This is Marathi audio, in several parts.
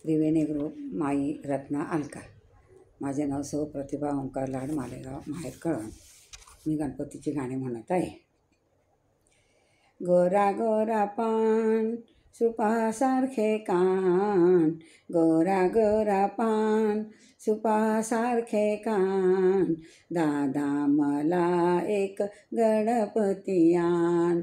त्रिवेणी ग्रुप माई रत्ना अलकार. माझे नाव सौ प्रतिभा ओंकार लाड मालेगाव माहेर कळवण. मी गणपतीची गाणी म्हणत आहे. गोरा गोरा पान सुपासारखे कान, गोरा गोरा पान सुपासारखे कान, दादा मला एक गणपती आण,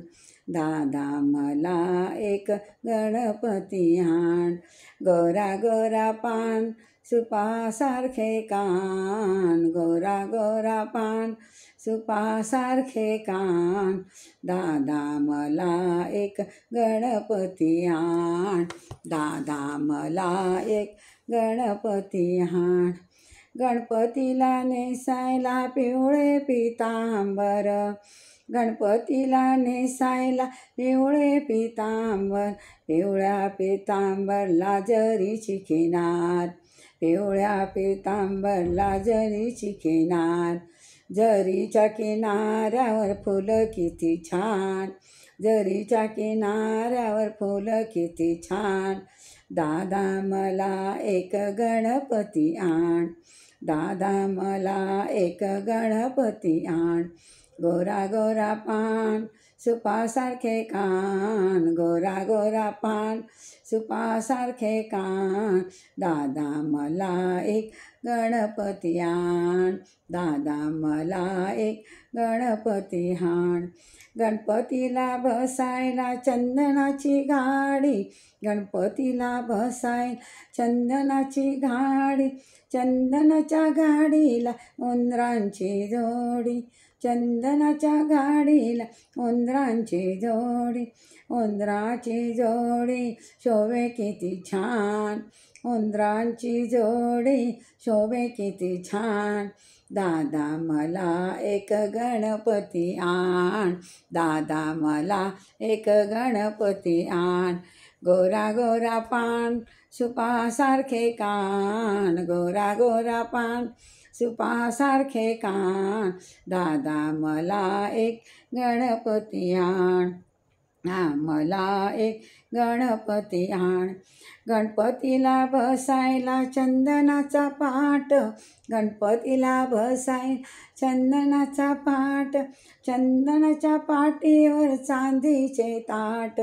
दादा मला एक गणपती आण. गोरा गोरा पान सुपासारखे कान, गोरा गोरा पान सुपासारखे कान, दादा मला एक गणपती आण, दादा मला एक गणपती आण. गणपतीला नेसायला पिवळे पितांबर, गणपतीला नेसायला पिवळे पितांबर, पिवळ्या पितांबरला जरीची किनार, पिवळ्या पितांबरला जरीची किनार. जरीच्या किनाऱ्यावर फुलं किती छान, जरीच्या किनाऱ्यावर फुलं किती छान, दादा मला एक गणपती आण, दादा मला एक गणपती आण. गोरा गोरा पान सुपासारखे कान, गोरा गोरा पान सुपासारखे कान, दादा मला एक गणपती आण, दादा मला एक गणपती आण. गणपतीला बसायला चंदनाची गाडी, गणपतीला बसायला चंदनाची गाडी, चंदनाच्या गाडीला उंदरांची जोडी, चंदनाच्या गाडीला उंदरांची जोडी, उंदराची जोडी शोभे किती छान, उंदरांची जोडी शोभे किती छान, दादा मला एक गणपती आण, दादा मला एक गणपती आण. गोरा गोरा पान सुपासारखे कान, गोरा गोरा पान सुपासारखे कान, दादा मला एक गणपती आण, मला एक गणपती आण. गणपतीला बसायला चंदनाचा पाट, गणपतीला बसायला चंदनाचा पाट, चंदनाच्या पाटीवर चांदीचे ताट,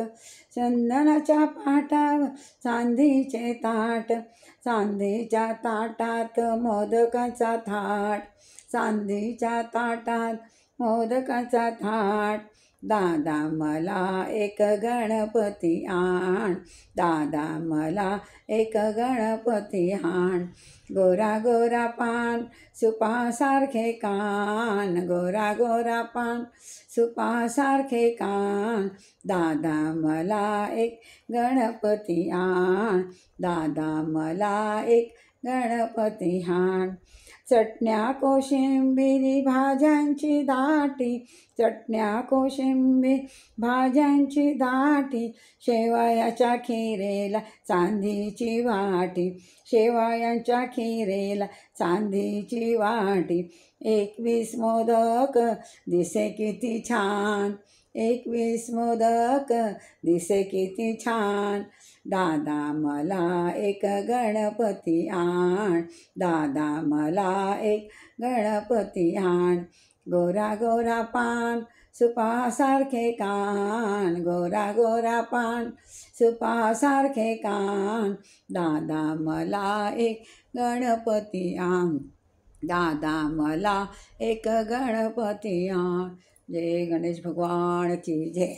चंदनाच्या पाटावर चांदीचे ताट, चांदीच्या ताटात मोदकाचा थाट, चांदीच्या ताटात मोदकाचा थाट, दादा मला एक गणपती आण, दादा मला एक गणपती आण. गोरा गोरा पान सुपासारखे कान, गोरा गोरा पान सुपासारखे कान, दादा मला एक गणपती आण, दादा मला एक गणपती आण. चटण्या कोशिंबिरी भाज्यांची दाटी, चटण्या कोशिंबीर भाज्यांची दाटी, शेवयाच्या खिरेला चांदीची वाटी, शेवयांच्या खिरेला चांदीची वाटी. 21 मोदक दिसे किती छान, 21 मोदक दिसे किती छान, दादा मला एक गणपती आण, दादा मला एक गणपती आण. गोरा गोरा पान सुपासारखे कान, गोरा गोरा पान सुपासारखे कान, दादा मला एक गणपती आण, दादा मला एक गणपती आण. जय गणेश भगवान की जय.